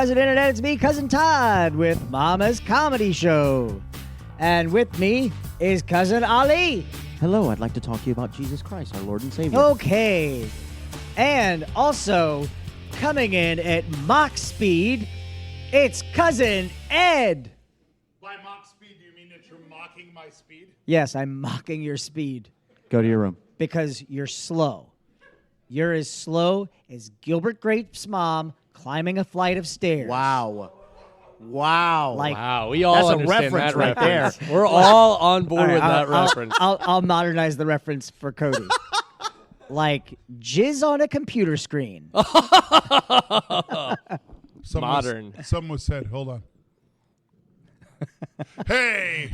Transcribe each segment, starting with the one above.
Cousin Internet. It's me, Cousin Todd, with Mama's Comedy Show. And with me is Cousin Ali. Hello, I'd like to talk to you about Jesus Christ, our Lord and Savior. Okay. And also, coming in at Mach speed, it's Cousin Ed. By mock speed, do you mean that you're mocking my speed? Yes, I'm mocking your speed Go to your room. because you're slow. You're as slow as Gilbert Grape's mom climbing a flight of stairs. Wow. Wow. Like, Wow, we all That's a understand reference that right reference. there. We're all on board All right, with that reference. I'll modernize the reference for Cody. Like jizz on a computer screen. Modern. Someone was said, hold on. Hey!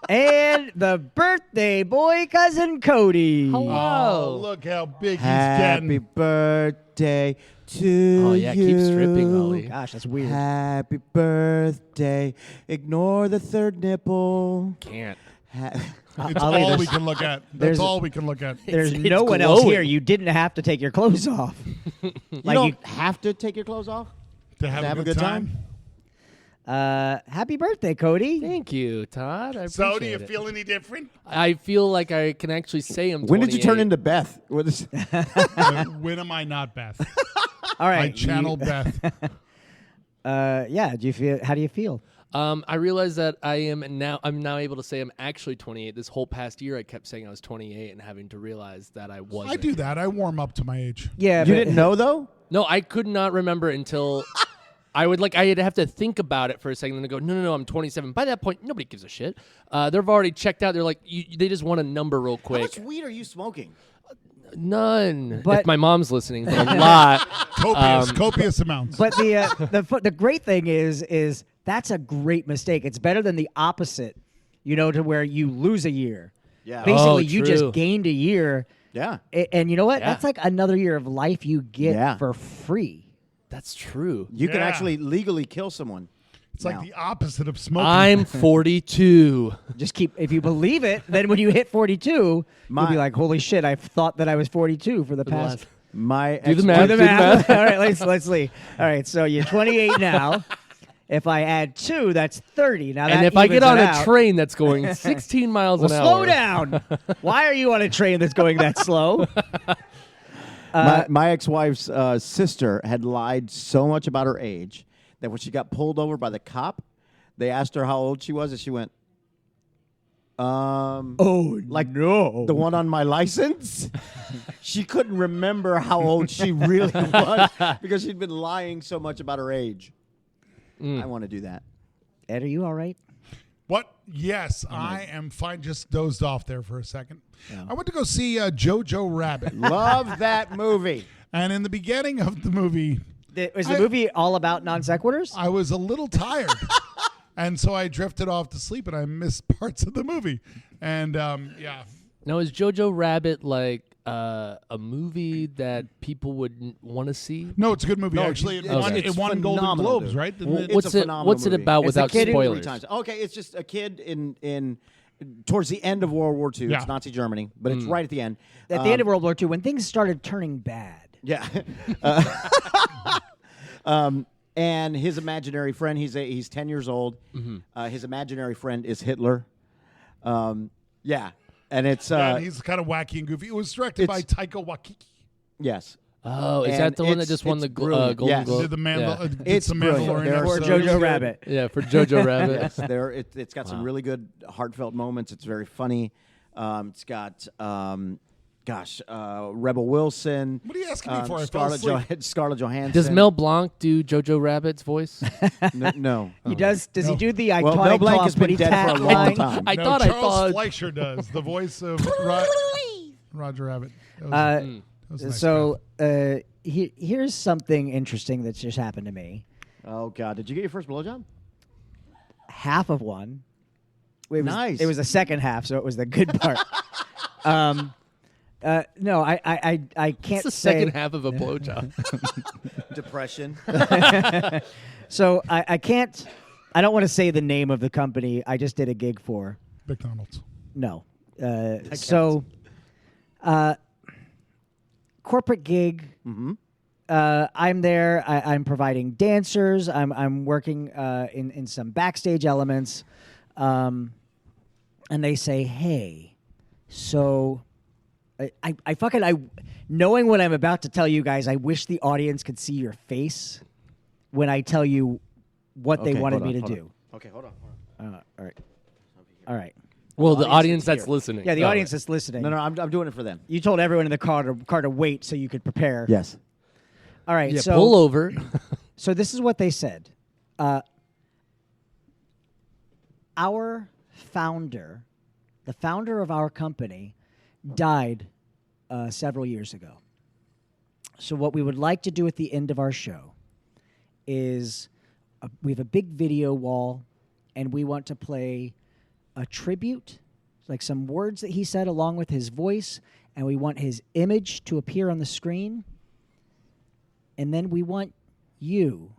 And the birthday boy, Cousin Cody. Oh, look how big Happy he's getting. birthday to Oh, yeah, you. keep stripping, Ollie. Gosh, that's weird. Happy birthday. Ignore the third nipple. Can't. It's Ollie, all there's- we can look at. there's- That's all we can look at. There's It's no one else glowing. here. You didn't have to take your clothes off. You Like don't have to take your clothes off. To have a good time. Happy birthday, Cody. Thank you, Todd. I So, do appreciate you it. feel any different? I feel like I can actually say I'm 28. When did you turn into Beth? What is- When am I not Beth? All I right. channel Beth. Yeah. Do you feel? How do you feel? I realize that I'm now able to say I'm actually 28. This whole past year, I kept saying I was 28 and having to realize that I wasn't. I do that. I warm up to my age. Yeah. you didn't know, though? No, I could not remember until I'd have to think about it for a second and then go, no, I'm 27. By that point, nobody gives a shit. They've already checked out. They're like, they just want a number real How quick. much weed are you smoking? None. But- if my mom's listening, but a lot. Copious amounts. But the great thing is that's a great mistake. It's better than the opposite. To where you lose a year. Yeah. Basically, Oh, you true. just gained a year. Yeah. And you know what? Yeah. That's like another year of life you get Yeah. for free. That's true. You can Yeah. actually legally kill someone. It's like now. the opposite of smoking. I'm 42. Just if you believe it, then when you hit 42, you'll be like, holy shit, I've thought that I was 42 for the past. My Do the ex-wife- math. Do the math. All right, let's see. All right, so you're 28 now. If I add 2, that's 30. Now, And that if I evens get on it a out. train that's going 16 miles Well, an hour. slow down. Why are you on a train that's going that slow? My ex-wife's sister had lied so much about her age that when she got pulled over by the cop, they asked her how old she was, and she went, Oh, like no. the one on my license. She couldn't remember how old she really was because she'd been lying so much about her age. I want to do that. Ed, are you all right? What? Yes, I am fine. Just dozed off there for a second. I went to go see Jojo Rabbit. Love that movie. And in the beginning of the movie, Was the movie all about non sequiturs? I was a little tired. And so I drifted off to sleep and I missed parts of the movie. And yeah. Now, is Jojo Rabbit like a movie that people would want to see? No, it's a good movie. No, Actually, it it's won Golden phenomenal, Globes, dude. right? Didn't Well, it? what's It's a it? phenomenal What's it movie. about It's a without kid in spoilers? 3 times. Okay, it's just a kid in towards the end of World War II. Yeah. It's Nazi Germany, but it's right at the end. At the end of World War II, when things started turning bad. Yeah. And his imaginary friend, he's 10 years old. His imaginary friend is Hitler. Yeah. And it's And he's kind of wacky and goofy. It was directed by it's- Taika Waititi. yes. Oh, is And that the one that it's- just won the it's brilliant. Golden Yes. Globe? Did the Mandal- did It's some brilliant. Mandalorian There are Or episodes. Jojo Rabbit. Yeah, for Jojo Rabbit. Yes, it's got some really good heartfelt moments. It's very funny. It's got Rebel Wilson. What are you asking me for? I fell asleep. Scarlett Johansson. Does Mel Blanc do Jojo Rabbit's voice? No. He does. Does he do the iconic Well, Mel Blanc Tom has been Petty dead for a Tat long line? time. I No, thought Charles Fleischer does the voice of Roger Rabbit. That was nice, So here's something interesting that's just happened to me. Oh God! Did you get your first blowjob? Half of one. It was, Nice. It was the second half, so it was the good part. No, I can't It's the say. second half of a blowjob. Depression. So I can't. I don't want to say the name of the company I just did a gig for. McDonald's. No. So, corporate gig. I'm there. I'm providing dancers. I'm working in some backstage elements, and they say, "Hey, so I knowing what I'm about to tell you guys, I wish the audience could see your face when I tell you what they Okay, wanted hold me on, to hold do." Okay, hold on. All right. Well, the audience here. that's listening. Yeah, the Oh, audience that's listening. No, I'm doing it for them. You told everyone in the car to wait so you could prepare. Yes. All right. Yeah, so pull over. So this is what they said. Our founder, the founder of our company, died several years ago. So what we would like to do at the end of our show is we have a big video wall, and we want to play a tribute, like some words that he said along with his voice, and we want his image to appear on the screen. And then we want you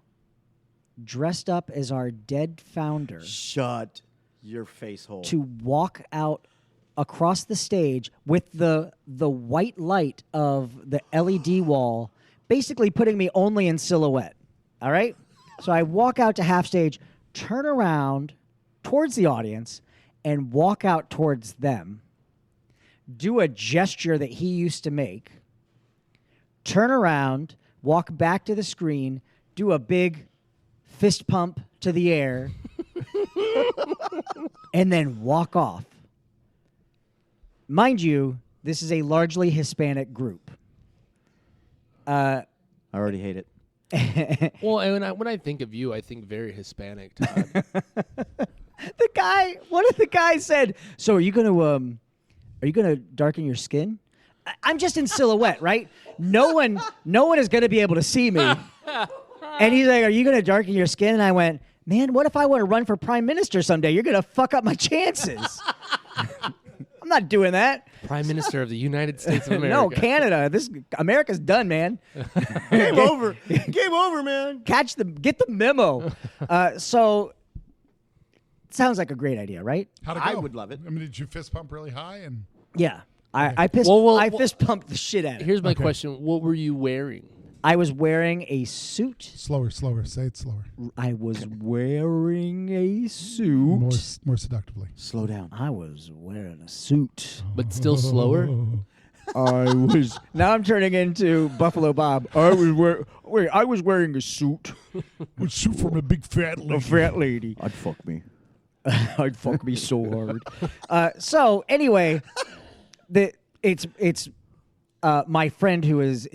dressed up as our dead founder Shut your face hole. to walk out across the stage with the white light of the LED wall, basically putting me only in silhouette. All right? So I walk out to half stage, turn around towards the audience, and walk out towards them, do a gesture that he used to make, turn around, walk back to the screen, do a big fist pump to the air, and then walk off. Mind you, this is a largely Hispanic group. I already hate it. Well, and when I think of you, I think very Hispanic, Todd. One of the guys said, "So are you gonna darken your skin?" I'm just in silhouette, right? No one is gonna be able to see me. And he's like, "Are you gonna darken your skin?" And I went, "Man, what if I want to run for prime minister someday? You're gonna fuck up my chances." I'm not doing that. Prime Minister of the United States of America. No, Canada. America's done, man. Game over. Game over, man. Get the memo. So sounds like a great idea, right? How'd it go? I would love it. I mean, did you fist pump really high? And Yeah. I Well, fist pumped the shit out of it. Here's my question: what were you wearing? I was wearing a suit. slower. Say it slower. I was wearing a suit. More seductively. Slow down. I was wearing a suit. But still slower. I was. Now I'm turning into Buffalo Bob. I was wearing a suit. Would shoot from a big fat lady. A fat lady. I'd fuck me. I'd fuck me so hard. So anyway, it's my friend who is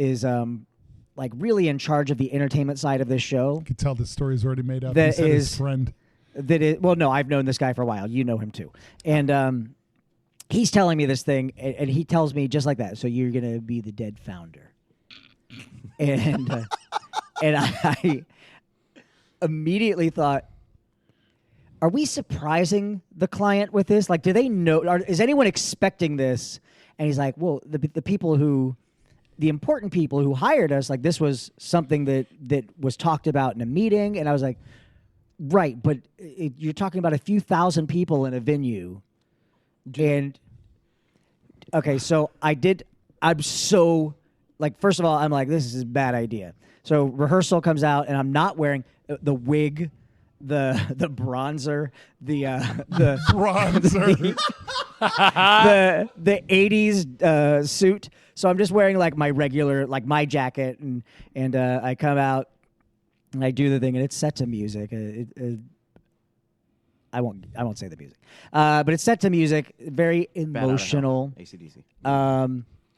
like really in charge of the entertainment side of this show. You could tell this story is already made up. That He said his is- friend. Well, no, I've known this guy for a while. You know him too, and he's telling me this thing, and he tells me just like that. So you're gonna be the dead founder, and I immediately thought, are we surprising the client with this? Like, do they know? Is anyone expecting this? And he's like, well, the people who, the important people who hired us, like this was something that was talked about in a meeting. And I was like, right, but you're talking about a few thousand people in a venue. And okay, so I'm so like, first of all, I'm like, this is a bad idea. So rehearsal comes out, and I'm not wearing the wig, the bronzer, the Bronzer. the 80s suit. So I'm just wearing like my regular, like my jacket, and I come out and I do the thing, and it's set to music. I won't say the music, but it's set to music, very emotional. AC/DC.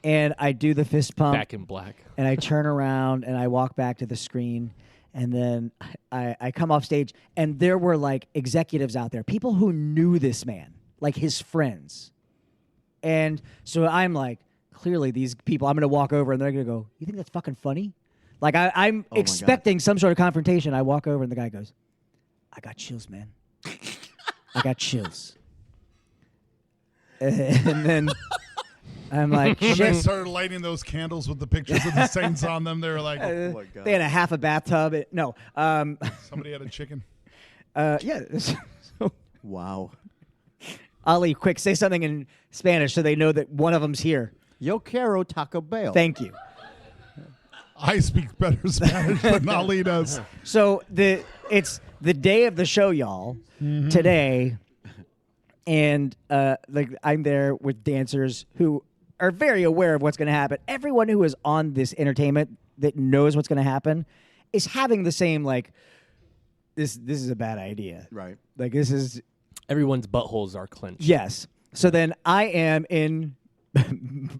And I do the fist pump. Back in Black. And I turn around and I walk back to the screen, and then I come off stage, and there were like executives out there, people who knew this man, like his friends. And so I'm like, clearly these people, I'm going to walk over and they're going to go, you think that's fucking funny? Like I'm my expecting some sort of confrontation. I walk over and the guy goes, I got chills, man. I got chills. And then I'm like, When they shit. started lighting those candles with the pictures of the saints on them, they were like, Oh my God. They had a half a bathtub. No. somebody had a chicken. Yeah. So, Wow. Ali, quick, say something in Spanish so they know that one of them's here. Yo quiero Taco Bell. Thank you. I speak better Spanish, but not lead us. So it's the day of the show, y'all. Today, and like I'm there with dancers who are very aware of what's going to happen. Everyone who is on this entertainment that knows what's going to happen is having the same like this is a bad idea. Right. Like this is Everyone's buttholes are clenched. yes. So then I am in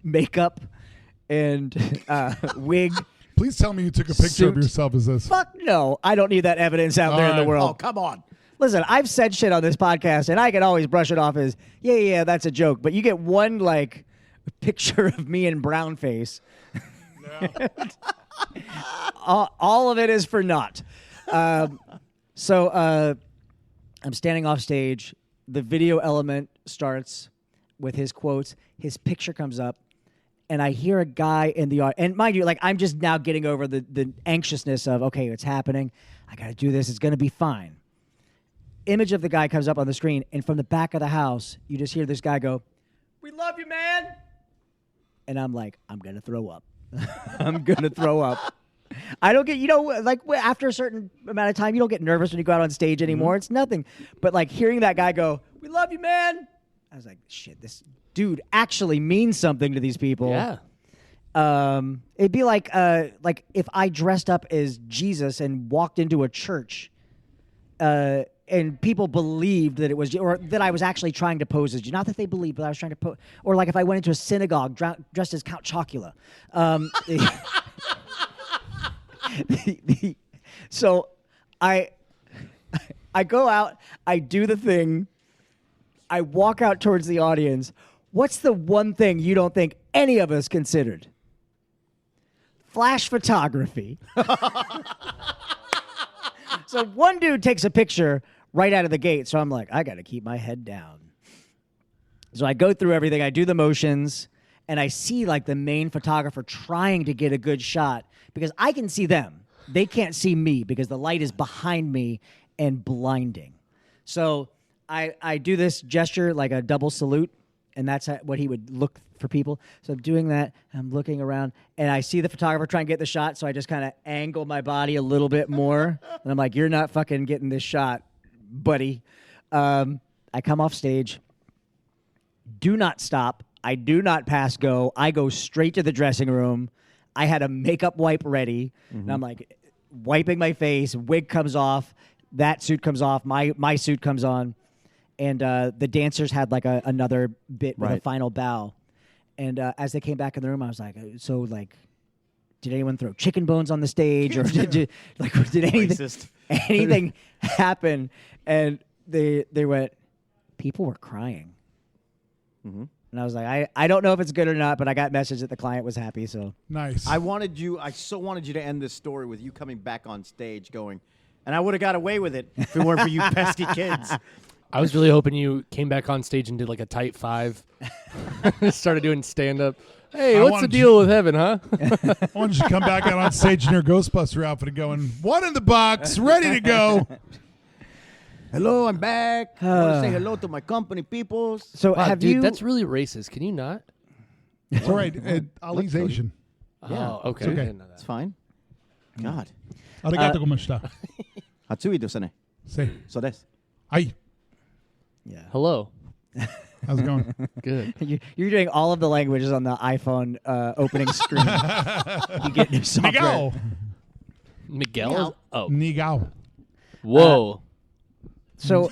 makeup and wig. Please tell me you took a picture of Suit. yourself as this. Fuck no. I don't need that evidence out there in the All right. world. Oh, come on. Listen, I've said shit on this podcast, and I can always brush it off as, yeah, that's a joke. But you get one, like, picture of me in brown face. All of it is for naught. So I'm standing off stage. The video element starts with his quotes. His picture comes up, and I hear a guy in the audience. And mind you, like, I'm just now getting over the anxiousness of, okay, it's happening. I got to do this. It's going to be fine. Image of the guy comes up on the screen, and from the back of the house, you just hear this guy go, "We love you, man." And I'm like, I'm going to throw up. I'm going to throw up. I don't get, like after a certain amount of time, you don't get nervous when you go out on stage anymore. It's nothing. But like hearing that guy go, "We love you, man." I was like, shit, this dude actually means something to these people. Yeah. It'd be like if I dressed up as Jesus and walked into a church, and people believed that it was, or that I was actually trying to pose as, not that they believed, but I was trying to pose, or like if I went into a synagogue dressed as Count Chocula. So I go out, I do the thing, I walk out towards the audience. What's the one thing you don't think any of us considered? Flash photography. So one dude takes a picture right out of the gate. So I'm like, I got to keep my head down. So I go through everything. I do the motions, and I see like the main photographer trying to get a good shot because I can see them. They can't see me because the light is behind me and blinding. So I do this gesture like a double salute, and that's what he would look for people. So I'm doing that. I'm looking around, and I see the photographer try and get the shot, so I just kind of angle my body a little bit more. And I'm like, you're not fucking getting this shot, buddy. I come off stage. Do not stop. I do not pass go. I go straight to the dressing room. I had a makeup wipe ready, and I'm like wiping my face. Wig comes off. That suit comes off. My suit comes on. And the dancers had like another bit with a final bow. And as they came back in the room, I was like, so like, did anyone throw chicken bones on the stage, or did anything happen? And they went, people were crying. And I was like, I don't know if it's good or not, but I got message that the client was happy. So Nice. I so wanted you to end this story with you coming back on stage going, and I would have got away with it if it weren't for you pesky kids. I was really hoping you came back on stage and did like a tight five. Started doing stand-up. Hey, I what's the wanted deal with heaven, huh? I want you to come back out on stage in your Ghostbuster outfit and going, one in the box, ready to go. Hello, I'm back. I want to say hello to my company people. So Wow, have dude, you? that's really racist. Can you not? It's all right. Ali's Asian. Oh, okay. okay. I didn't know It's that. fine. God. Arigato gomashita. Hatsui dosane. Say, So des. hi. Yeah. Hello. How's it going? Good. You're doing all of the languages on the iPhone opening screen. You get new software. Nigao. Miguel? Oh. Nigao. Whoa. So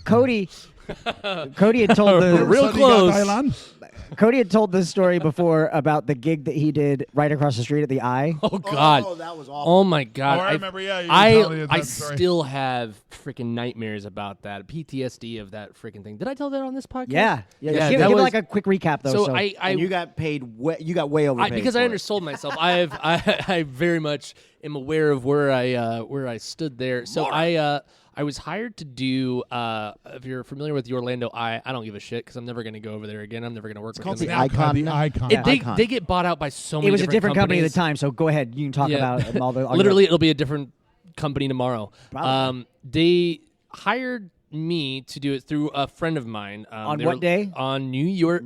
Cody had told the Real close. Cody had told this story before about the gig that he did right across the street at the Eye. Oh, God. Oh, that was awful. Oh my God! Oh, I remember, yeah, you were telling me I that story. still have freaking nightmares about that PTSD of that freaking thing. Did I tell that on this podcast? Yeah. Give that was like a quick recap though. so. And you got paid. You got way overpaid Because I for it. undersold myself. I very much am aware of where I stood there. So I was hired to do. If you're familiar with the Orlando Eye, I don't give a shit because I'm never going to go over there again. I'm never going to work with called them the again. Icon. The icon. They get bought out by so many. it was a different company at the companies. time, so go ahead. You can talk about all the Literally, it'll be a different company tomorrow. Probably. They hired me to do it through a friend of mine. On what day? On New Year's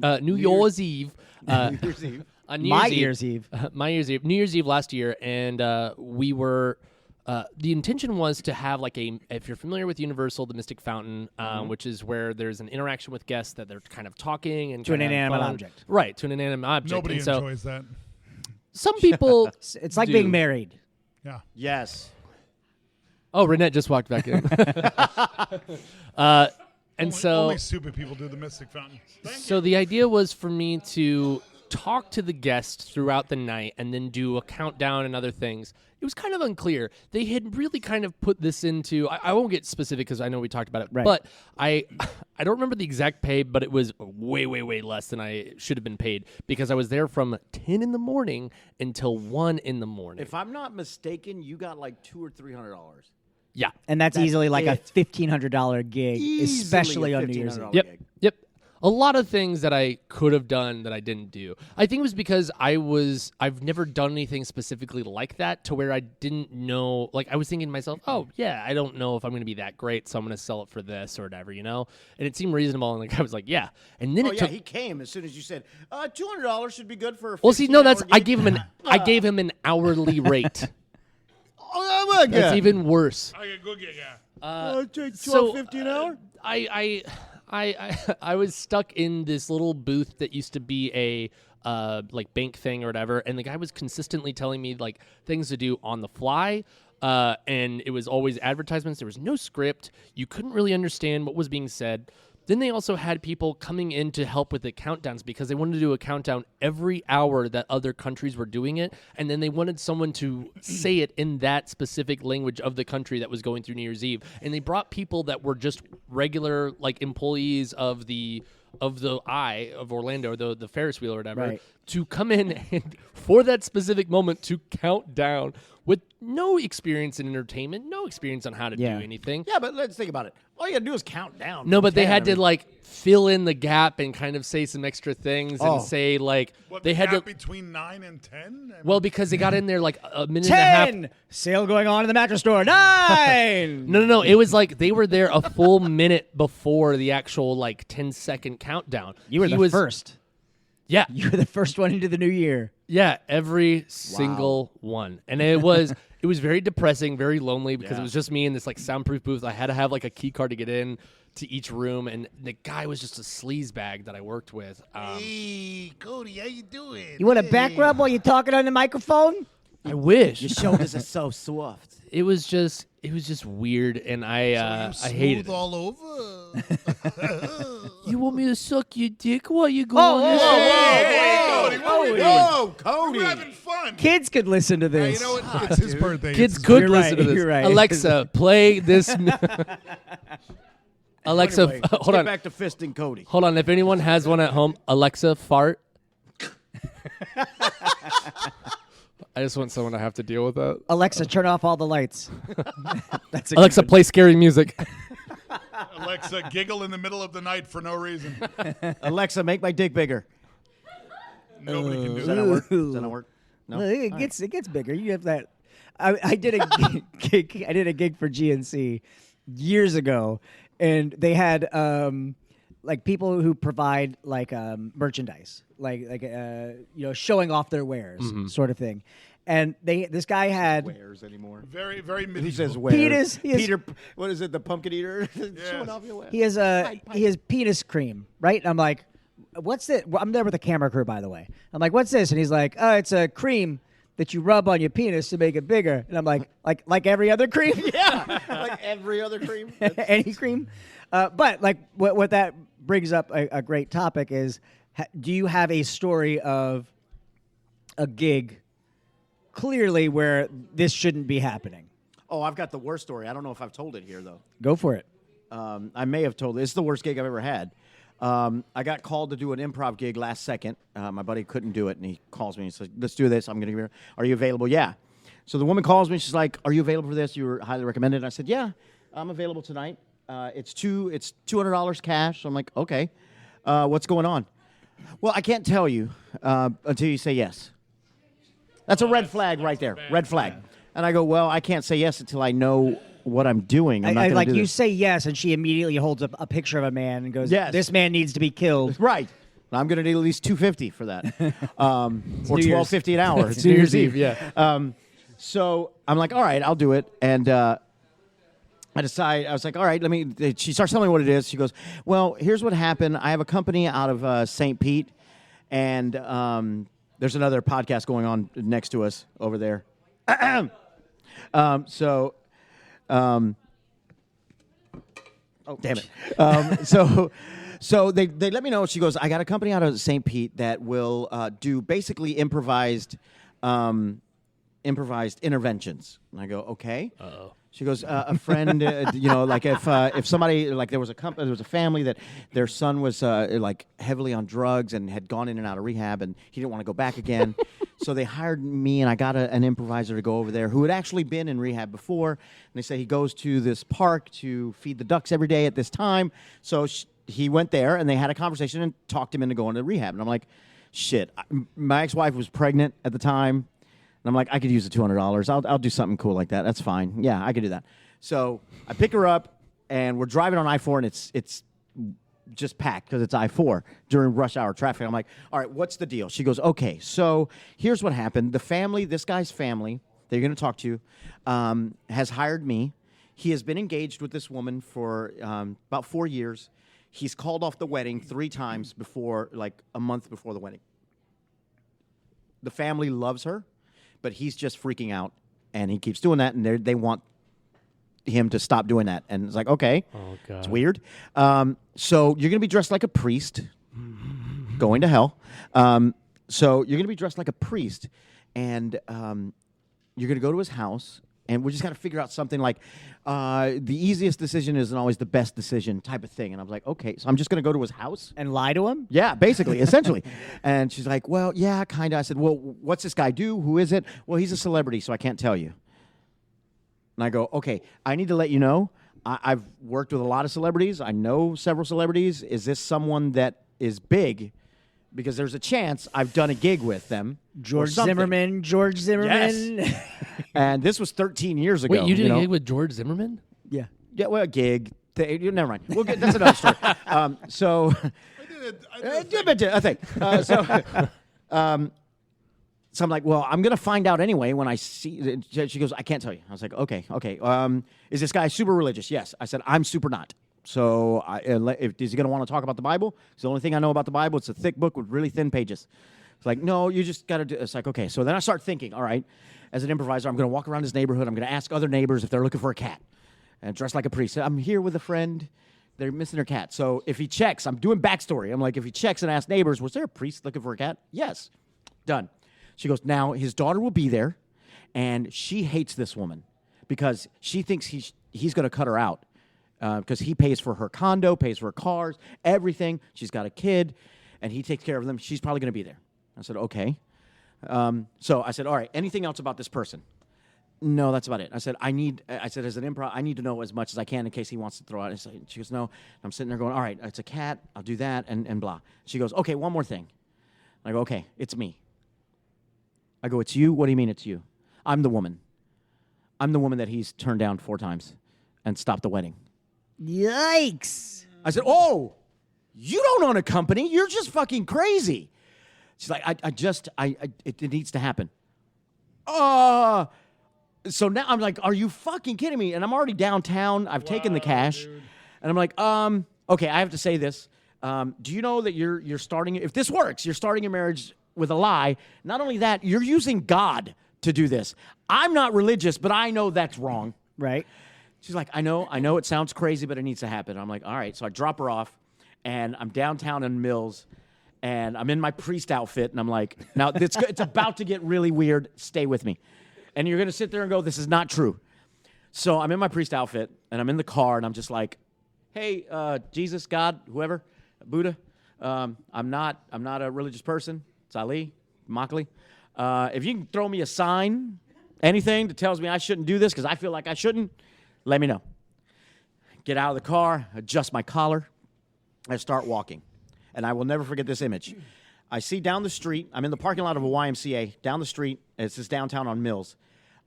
Eve. New Year's Eve. New My Year's Year's Eve. My New Year's Eve last year, and we were. The intention was to have if you're familiar with Universal, the Mystic Fountain, which is where there's an interaction with guests that they're kind of talking and To an kinda having inanimate fun. object. Right, to an inanimate object. Nobody And so enjoys that. some people. It's like do. being married. Yeah. Yes. Oh, Renette just walked back in. Only stupid people do the Mystic Fountain. So the idea was for me to talk to the guests throughout the night and then do a countdown and other things. It was kind of unclear. They had really kind of put this into. I won't get specific because I know we talked about it. Right. But I don't remember the exact pay, but it was way, way, way less than I should have been paid because I was there from 10 in the morning until 1 in the morning. If I'm not mistaken, you got like $200 or $300. Yeah. And that's easily like it. a $1,500 gig, especially on New Year's Eve. $1,500 Yep. gig. Yep. A lot of things that I could have done that I didn't do. I think it was because I've never done anything specifically like that to where I didn't know. Like I was thinking to myself, oh yeah, I don't know if I'm going to be that great, so I'm going to sell it for this or whatever, you know. And it seemed reasonable, and I was like, yeah. And then Oh it yeah, took. he came as soon as you said $200 should be good for a. Well, see, no, 15-hour I gig." gave him an hourly rate. Oh my God. That's even worse. I can go get yeah. Take So, $12.50 an hour. I was stuck in this little booth that used to be a like bank thing or whatever, and the guy was consistently telling me like things to do on the fly. And it was always advertisements. There was no script. You couldn't really understand what was being said. Then they also had people coming in to help with the countdowns because they wanted to do a countdown every hour that other countries were doing it. And then they wanted someone to say it in that specific language of the country that was going through New Year's Eve. And they brought people that were just regular like employees of the Eye of Orlando, the Ferris wheel or whatever, Right. to come in and for that specific moment to count down with no experience in entertainment, no experience on how to Yeah. do anything. Yeah, but let's think about it. All you gotta do is count down. No, from but they 10. had I to mean, like fill in the gap and kind of say some extra things Oh. and say like What, they the had gap to. between 9 and 10? Well, because they got in there like a minute and a half. 10! Sale going on in the mattress store. 9! No. It was like they were there a full minute before the actual like 10-second countdown. You were He the was, first. Yeah, You were the first one into the new year. yeah, every single one, and it was very depressing, very lonely because it was just me in this like soundproof booth. I had to have like a key card to get in to each room, and the guy was just a sleaze bag that I worked with. Hey, Cody, how you doing? You want a back rub while you're talking on the microphone? I wish Your shoulders are so soft. it was just weird, and I hated it. all over. You want me to suck your dick while you go Oh, on this? Whoa, Cody. We're having fun. Kids could listen to Hey, this. you know what? It's his birthday. Kids It's his could You're listen right, to this. you're right. Alexa, play this. Alexa, Anyway, let's hold get on. back to fisting Cody. Hold on. If anyone has one at home, Alexa, fart. I just want someone to have to deal with that. Alexa, turn off all the lights. That's a Alexa, good play scary music. Alexa, giggle in the middle of the night for no reason. Alexa, make my dick bigger. Nobody can do Does that. that not work? Does that not work? No. Well, it gets bigger. You have that. I did a gig. I did a gig for GNC years ago, and they had like people who provide like merchandise, like showing off their wares, sort of thing. And this guy had Wares anymore. Very, very medieval. Who says wares? Penis, he is- Peter, what is it? The pumpkin eater? Showing off your wares. he has penis cream, right? And I'm like, what's it? I'm there with a camera crew, by the way. I'm like, what's this? And he's like, oh, it's a cream that you rub on your penis to make it bigger. And I'm like every other cream. Yeah, like every other cream. Any cream. But like what that brings up a great topic is, do you have a story of a gig clearly where this shouldn't be happening? Oh, I've got the worst story. I don't know if I've told it here, though. Go for it. I may have told it. It's the worst gig I've ever had. I got called to do an improv gig last second. My buddy couldn't do it, and he calls me and says, let's do this. I'm going to be here. Are you available? Yeah. So the woman calls me. She's like, are you available for this? You were highly recommended. And I said, yeah, I'm available tonight. It's $200 cash. So I'm like, okay. What's going on? Well, I can't tell you until you say yes. That's a red flag right there. Red flag. And I go, well, I can't say yes until I know what I'm doing. I'm not I going like to do you this. say yes, and she immediately holds up a picture of a man and goes, Yes. "This man needs to be killed." Right. I'm going to need at least $250 for that, or New Year's. $12.50 an hour. It's New Year's Eve, yeah. So I'm like, all right, I'll do it. And I was like, all right, she starts telling me what it is. She goes, well, here's what happened. I have a company out of St. Pete, and there's another podcast going on next to us over there. Oh, damn it. So they let me know. She goes, I got a company out of St. Pete that will do basically improvised interventions. And I go, okay. Uh-oh. She goes, a friend, like if somebody, like there was a family that their son was like heavily on drugs and had gone in and out of rehab, and he didn't want to go back again. So they hired me, and I got an improviser to go over there who had actually been in rehab before. And they say he goes to this park to feed the ducks every day at this time. So he went there, and they had a conversation and talked him into going to rehab. And I'm like, shit. My ex-wife was pregnant at the time. And I'm like, I could use the $200. I'll do something cool like that. That's fine. Yeah, I could do that. So I pick her up, and we're driving on I-4, and it's just packed because it's I-4 during rush hour traffic. I'm like, all right, what's the deal? She goes, okay, so here's what happened. The family, this guy's family that you're going to talk to, has hired me. He has been engaged with this woman for about 4 years. He's called off the wedding 3 times before, like a month before the wedding. The family loves her, but he's just freaking out, and he keeps doing that, and they want him to stop doing that. And it's like, okay, Oh, God. it's weird. So you're going to be dressed like a priest, going to hell. So you're going to be dressed like a priest, and you're going to go to his house, and we just got to figure out something like the easiest decision isn't always the best decision type of thing. And I was like, okay, so I'm just going to go to his house. And lie to him? Yeah, basically, essentially. And she's like, well, yeah, kind of. I said, well, what's this guy do? Who is it? Well, he's a celebrity, so I can't tell you. And I go, okay, I need to let you know. I've worked with a lot of celebrities. I know several celebrities. Is this someone that is big? Because there's a chance I've done a gig with them. George Zimmerman. Yes. And this was 13 years ago. Wait, you did know? a gig with George Zimmerman? Yeah. Yeah, well, a gig. Never mind. That's another story. So I think. So I'm like, well, I'm going to find out anyway when I see. She goes, I can't tell you. I was like, okay. Is this guy super religious? Yes. I said, I'm super not. So is he going to want to talk about the Bible? It's the only thing I know about the Bible. It's a thick book with really thin pages. It's like, no, you just got to do. It's like, okay. So then I start thinking, all right, as an improviser, I'm going to walk around his neighborhood. I'm going to ask other neighbors if they're looking for a cat. And dressed like a priest. I'm here with a friend. They're missing their cat. So if he checks, I'm doing backstory. I'm like, if he checks and asks neighbors, was there a priest looking for a cat? Yes. Done. She goes, now his daughter will be there, and she hates this woman because she thinks he's going to cut her out because he pays for her condo, pays for her cars, everything. She's got a kid, and he takes care of them. She's probably going to be there. I said, okay. So I said, all right, anything else about this person? No, that's about it. I said, as an improv, I need to know as much as I can in case he wants to throw out. She goes, no. I'm sitting there going, all right, it's a cat. I'll do that, and blah. She goes, okay, one more thing. I go, okay, it's me. I go, it's you? What do you mean it's you? I'm the woman. I'm the woman that he's turned down 4 times and stopped the wedding. Yikes. I said, oh, you don't own a company. You're just fucking crazy. She's like, it needs to happen. So now I'm like, are you fucking kidding me? And I'm already downtown. I've taken the cash. Dude. And I'm like, okay, I have to say this. Do you know that you're starting, if this works, you're starting a marriage with a lie. Not only that, you're using God to do this. I'm not religious, but I know that's wrong. Right. She's like, I know it sounds crazy, but it needs to happen. I'm like, all right. So I drop her off, and I'm downtown in Mills, and I'm in my priest outfit, and I'm like, now it's about to get really weird. Stay with me. And you're going to sit there and go, this is not true. So I'm in my priest outfit, and I'm in the car, and I'm just like, hey, Jesus, God, whoever, Buddha, I'm not a religious person. It's Ali, Makali. If you can throw me a sign, anything that tells me I shouldn't do this because I feel like I shouldn't, let me know. Get out of the car, adjust my collar, and start walking. And I will never forget this image. I see down the street, I'm in the parking lot of a YMCA, down the street, it's this downtown on Mills.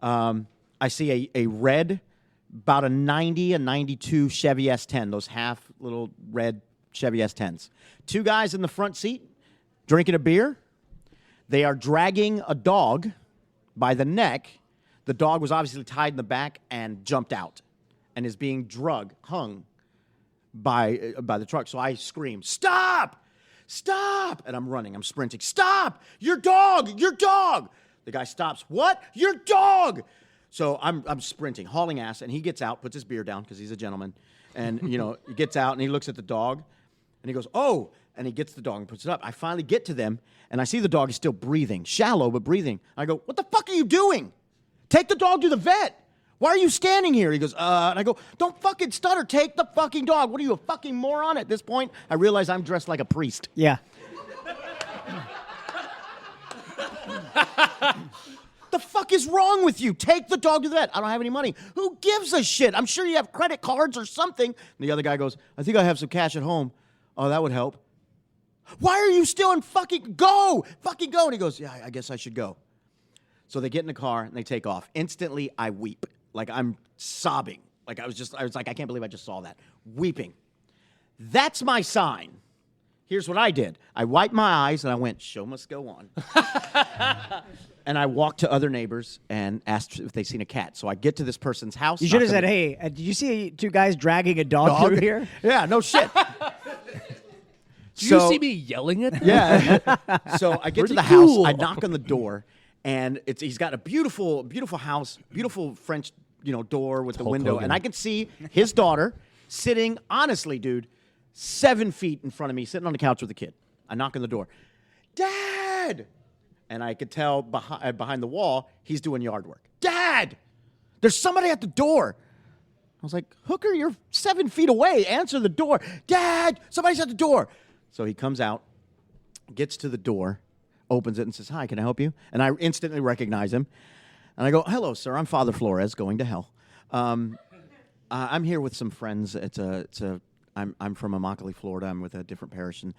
I see a red, about a 92 Chevy S10, those half little red Chevy S10s. 2 guys in the front seat, drinking a beer. They are dragging a dog by the neck. The dog was obviously tied in the back and jumped out and is being hung by the truck. So I scream, "Stop! Stop!" And I'm running. I'm sprinting. "Stop! Your dog! Your dog!" The guy stops. "What? Your dog!" So I'm sprinting, hauling ass, and he gets out, puts his beer down because he's a gentleman. And, he gets out and he looks at the dog and he goes, "Oh," and he gets the dog and puts it up. I finally get to them and I see the dog is still breathing, shallow but breathing. I go, "What the fuck are you doing? Take the dog to the vet. Why are you standing here?" He goes, and I go, "Don't fucking stutter. Take the fucking dog. What are you, a fucking moron?" At this point, I realize I'm dressed like a priest. Yeah. The fuck is wrong with you? Take the dog to the vet. "I don't have any money." Who gives a shit? I'm sure you have credit cards or something. And the other guy goes, "I think I have some cash at home." "Oh, that would help." "Why are you still in fucking go? Fucking go." And he goes, "Yeah, I guess I should go." So they get in the car and they take off. Instantly, I weep. Like I'm sobbing. Like I was like, I can't believe I just saw that. Weeping. That's my sign. Here's what I did. I wiped my eyes and I went, "Show must go on." And I walked to other neighbors and asked if they'd seen a cat. So I get to this person's house. You should have said, "Hey, did you see two guys dragging a dog through here?" Yeah, no shit. Did you see me yelling at them? Yeah. So I get to the cool. house. I knock on the door, and he's got a beautiful, beautiful house, beautiful French, door with the window, Hogan. and I can see his daughter sitting. Honestly, dude, 7 feet in front of me, sitting on the couch with a kid. I knock on the door, "Dad," and I could tell behind the wall he's doing yard work. "Dad, there's somebody at the door." I was like, "Hooker, you're 7 feet away. Answer the door." "Dad, somebody's at the door." So he comes out, gets to the door, opens it, and says, "Hi, can I help you?" And I instantly recognize him. And I go, "Hello, sir. I'm Father Flores, going to hell. I'm here with some friends. I'm from Immokalee, Florida. I'm with a different parish, and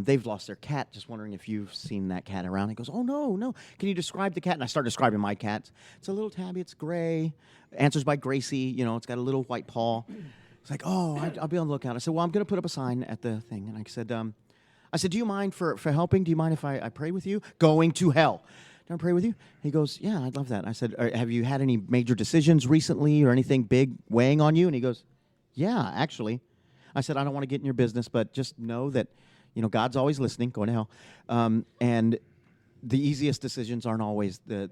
they've lost their cat. Just wondering if you've seen that cat around." He goes, "Oh, no. Can you describe the cat?" And I start describing my cat. "It's a little tabby. It's gray. Answers by Gracie. It's got a little white paw." It's like, "Oh, I'll be on the lookout." I said, "Well, I'm going to put up a sign at the thing." And I said, "Do you mind for helping? Do you mind if I pray with you?" Going to hell. "Can I pray with you?" He goes, "Yeah, I'd love that." I said, "Have you had any major decisions recently or anything big weighing on you?" And he goes, "Yeah, actually." I said, "I don't want to get in your business, but just know that, God's always listening." Going to hell. And the easiest decisions aren't always the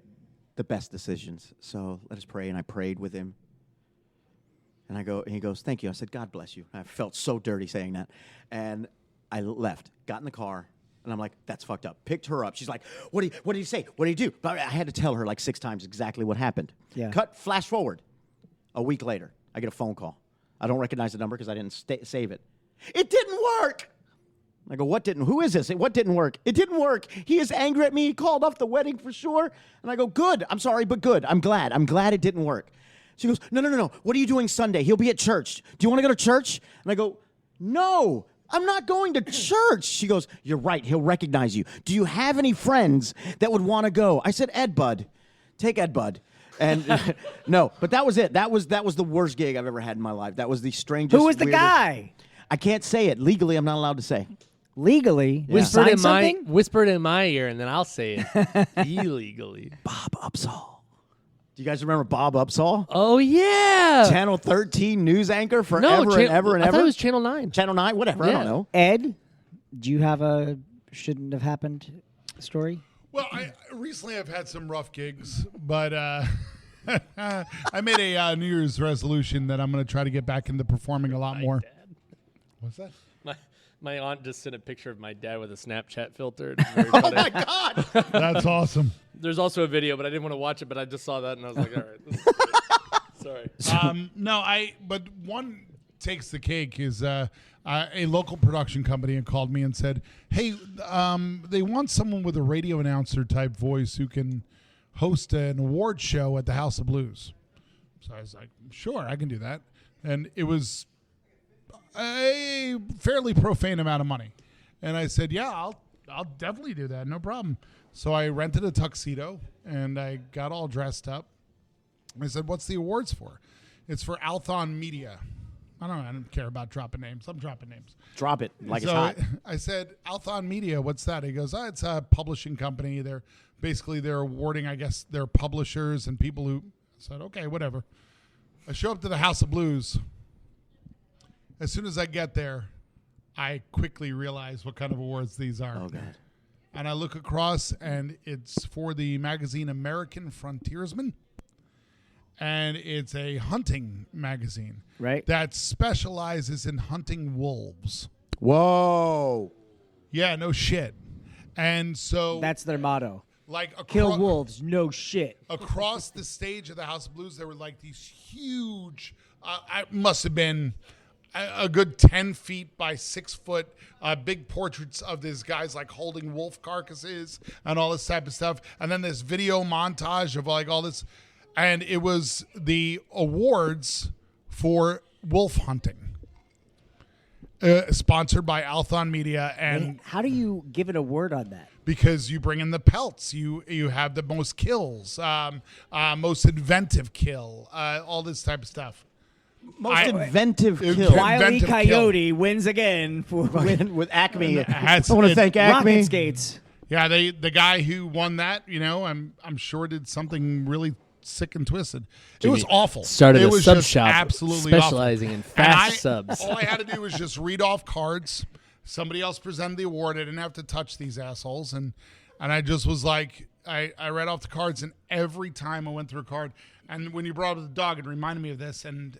best decisions. So let us pray. And I prayed with him. And he goes, "Thank you." I said, "God bless you." I felt so dirty saying that. And I left, got in the car, and I'm like, "That's fucked up." Picked her up. She's like, what did he say? What did he do?" But I had to tell her like 6 times exactly what happened. Yeah. Flash forward. A week later, I get a phone call. I don't recognize the number because I didn't save it. "It didn't work." I go, Who is this? What didn't work?" "It didn't work. He is angry at me. He called off the wedding for sure." And I go, "Good. I'm sorry, but good. I'm glad. I'm glad it didn't work." She goes, No. What are you doing Sunday? He'll be at church. Do you want to go to church?" And I go, "No, I'm not going to church." She goes, "You're right. He'll recognize you. Do you have any friends that would want to go?" I said, "Ed Bud. Take Ed Bud." And no, but that was it. That was the worst gig I've ever had in my life. That was the strangest. Who was the weirdest- guy? I can't say it. Legally, I'm not allowed to say. Legally? Yeah. Whispered in my ear, and then I'll say it illegally. Bob Upsall. Do you guys remember Bob Upsall? Oh yeah. Channel 13 news anchor no, forever and ever and I ever. thought it was Channel 9. Channel 9, whatever. I Yeah. don't know. Ed, do you have a shouldn't have happened story? Well, recently I've had some rough gigs, but I made a New Year's resolution that I'm going to try to get back into performing a lot more. What's that? My aunt just sent a picture of my dad with a Snapchat filter. It's very Oh funny. my God. That's awesome. There's also a video, but I didn't want to watch it. But I just saw that and I was like, all right, this is good. Sorry. But one takes the cake is a local production company and called me and said, "Hey, they want someone with a radio announcer type voice who can host an award show at the House of Blues." So I was like, "Sure, I can do that." And it was a fairly profane amount of money, and I said, "Yeah, I'll definitely do that, no problem." So I rented a tuxedo and I got all dressed up. I said, "What's the awards for?" "It's for Althon Media." I don't care about dropping names. I'm dropping names. Drop it like So it's hot. I said, Althon Media, what's that? He goes, it's a publishing company. They're awarding, I guess, their publishers and people who. I said, okay, whatever. I show up to the House of Blues. As soon as I get there, I quickly realize what kind of awards these are. Oh, God. And I look across, and it's for the magazine American Frontiersman. And it's a hunting magazine. Right. That specializes in hunting wolves. Whoa. Yeah, no shit. And so, That's their motto. like, Kill wolves, no shit. across the stage of the House of Blues, there were like these huge, I must have been a good 10 feet by 6 foot, big portraits of these guys like holding wolf carcasses and all this type of stuff. And then this video montage of like all this. And it was the awards for wolf hunting, sponsored by Althon Media. And How do you give an award on that? because you bring in the pelts, you have the most kills, most inventive kill, all this type of stuff. Most I- inventive It- kill. Why- Wile E. Inventive Coyote wins again with Acme. I Has- want to it- thank Acme. rocket skates. Yeah, the guy who won that, I'm sure did something really sick and twisted. It was awful. Started it a was sub just shop absolutely specializing awful. in fast And subs. All I had to do was just read off cards. Somebody else presented the award. I didn't have to touch these assholes, and I just was like, I read off the cards, and every time I went through a card, and when you brought up the dog, it reminded me of this, and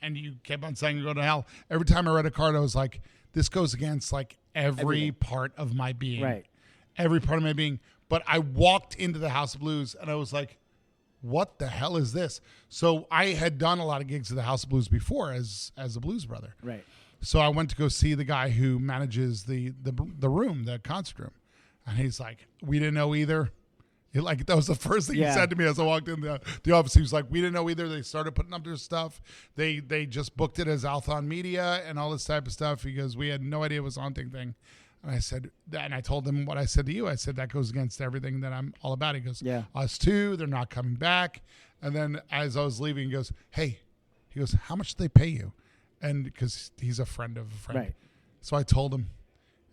you kept on saying you go to hell. Every time I read a card, I was like, this goes against like every part of my being. Right. Every part of my being. But I walked into the House of Blues and I was like, what the hell is this? So I had done a lot of gigs at the House of Blues before as a blues brother. Right. So I went to go see the guy who manages the room, the concert room. And he's like, we didn't know either. That was the first thing Yeah. he said to me as I walked in the office. He was like, we didn't know either. They started putting up their stuff. They just booked it as Althon Media and all this type of stuff. He goes, we had no idea it was a hunting thing. And I said, and I told him what I said to you. I said, that goes against everything that I'm all about. He goes, Yeah. us too. They're not coming back. And then as I was leaving, he goes, hey, how much do they pay you? And because he's a friend of a friend. Right. So I told him,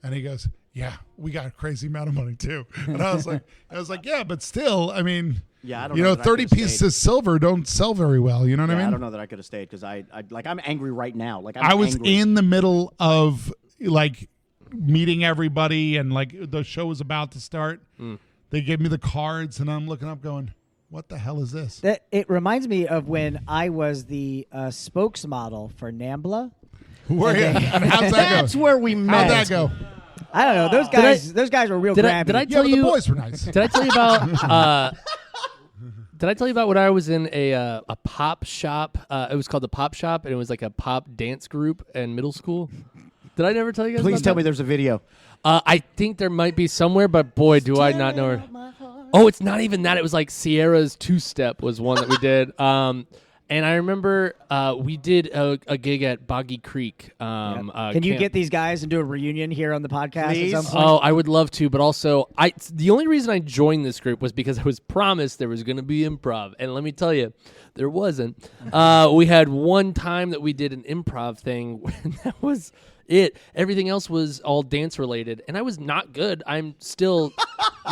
and he goes, yeah, we got a crazy amount of money too. And I was like, yeah, but still, I mean, Yeah, I don't know that I 30 could've pieces stayed. of silver don't sell very well. You know what I Yeah, mean? I don't know that I could have stayed because I'm angry right now. Like I was angry. in the middle of like meeting everybody, and like the show was about to start. They gave me the cards, and I'm looking up, going, "What the hell is this?" It reminds me of when I was the spokesmodel for NAMBLA. Where and how's that go? That's where we met. How'd that go? I don't know. Those guys. Those guys were real Did grabby. I Yeah, tell but you? the boys were nice. Did I tell you about? Did I tell you about when I was in a pop shop? It was called the Pop Shop, and it was like a pop dance group in middle school. Did I never tell you guys? Please about tell that? me there's a video. I think there might be somewhere, but boy, do I not know her. Oh, it's not even that. It was like Sierra's Two Step was one that we did. And I remember we did a gig at Boggy Creek. Can you camp. get these guys and do a reunion here on the podcast Please? at some point? Oh, I would love to, but also the only reason I joined this group was because I was promised there was going to be improv, and let me tell you, there wasn't. We had one time that we did an improv thing, and that was it. Everything else was all dance related, and I was not good. I'm still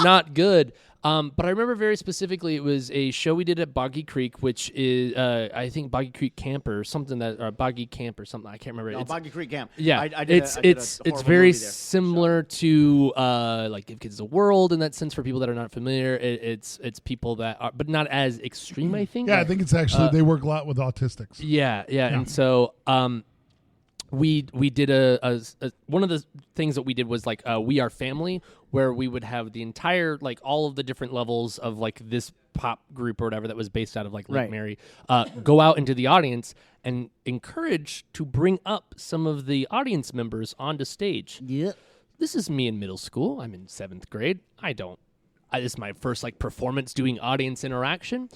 not good. But I remember very specifically it was a show we did at Boggy Creek, which is I think Boggy Creek Camp or something or Boggy Camp or something. I can't remember. No, Boggy Creek Camp. Yeah, I did it's a horrible very movie there. similar to like Give Kids a World in that sense. For people that are not familiar, it's people that are, but not as extreme. I think. Yeah, I think it's actually they work a lot with autistics. Yeah, and so we did a one of the things that we did was like We Are Family, where we would have the entire like all of the different levels of like this pop group or whatever that was based out of like Lake Right. Mary go out into the audience and encourage to bring up some of the audience members onto stage. Yep. This is me in middle school. I'm in 7th grade. This is my first like performance doing audience interaction.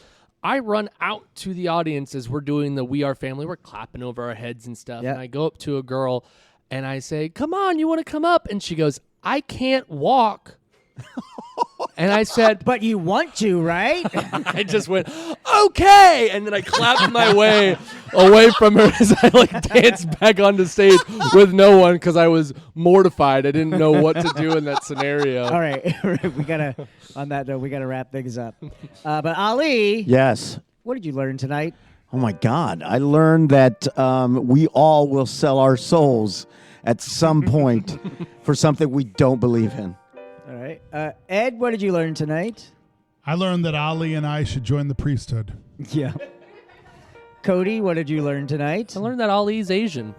I run out to the audience as we're doing the We Are Family. We're clapping over our heads and stuff. Yeah. And I go up to a girl and I say, "Come on, you want to come up?" And she goes, "I can't walk." And I said, But you want to, right? I just went, "Okay." And then I clapped my way away from her as I like danced back onto stage with no one because I was mortified. I didn't know what to do in that scenario. All right, we gotta. On that note, we gotta wrap things up. But Ali, Yes. what did you learn tonight? Oh my God! I learned that we all will sell our souls at some point for something we don't believe in. All right, Ed, what did you learn tonight? I learned that Ali and I should join the priesthood. Yeah. Cody, what did you learn tonight? I learned that Ali's Asian.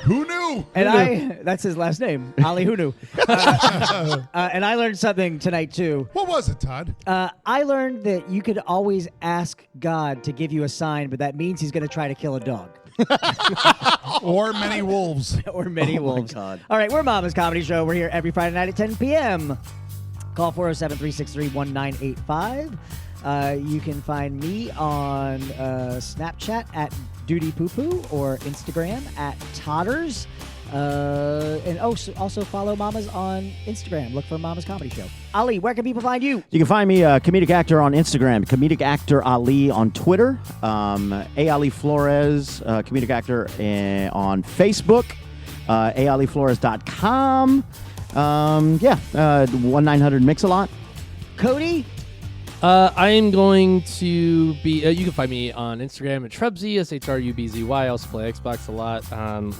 Who knew? And that's his last name, Ali Hunu. And I learned something tonight too. What was it, Todd? I learned that you could always ask God to give you a sign, but that means he's going to try to kill a dog. Or many wolves. Or many wolves. God. All right, we're Mama's Comedy Show. We're here every Friday night at 10 p.m. Call 407-363-1985. You can find me on Snapchat at Duty Poo Poo or Instagram at Todders. And also follow Mamas on Instagram. Look for Mama's Comedy Show. Ali, where can people find you? You can find me comedic actor on Instagram, comedic actor Ali on Twitter, A Ali Flores, comedic actor on Facebook, AAliFlores.com. 1-900 Mix-a-Lot. Cody? I am going to be. You can find me on Instagram at Shrubzy, SHRUBZY. I also play Xbox a lot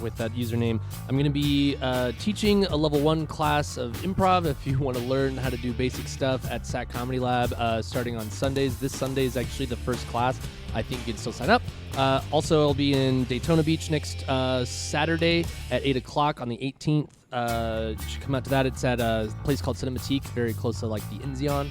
with that username. I'm going to be teaching a level 1 class of improv if you want to learn how to do basic stuff at SAC Comedy Lab starting on Sundays. This Sunday is actually the first class. I think you can still sign up. Also, I'll be in Daytona Beach next Saturday at 8 o'clock on the 18th. You should come out to that. It's at a place called Cinematique, very close to like the Inzion.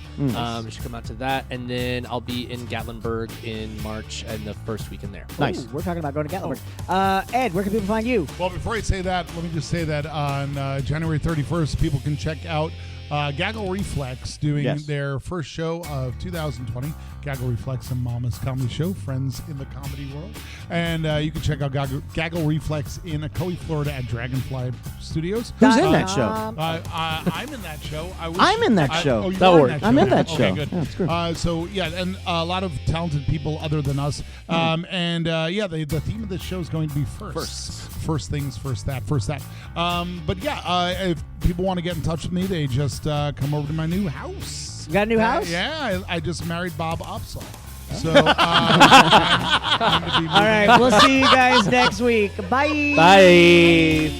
You should come out to that. And then I'll be in Gatlinburg in March and the first weekend there. Nice. Ooh, we're talking about going to Gatlinburg. Ed, where can people find you? Well, before I say that, let me just say that on January 31st, people can check out Gaggle Reflex doing their first show of 2020. Gaggle Reflex and Mama's Comedy Show, friends in the comedy world. And you can check out Gaggle Reflex in Ocoee, Florida at Dragonfly Studios. Who's in that show? I'm in that show. I'm in that show. Oh, you That are works. in that show. I'm in that Okay, show. good. Yeah, that's good. So, yeah, and a lot of talented people other than us. The theme of this show is going to be first. First things, first that. If people want to get in touch with me, they just come over to my new house. You got a new house? Yeah, I just married Bob Upsall. So, I'm going to be All right, we'll see you guys next week. Bye. Bye.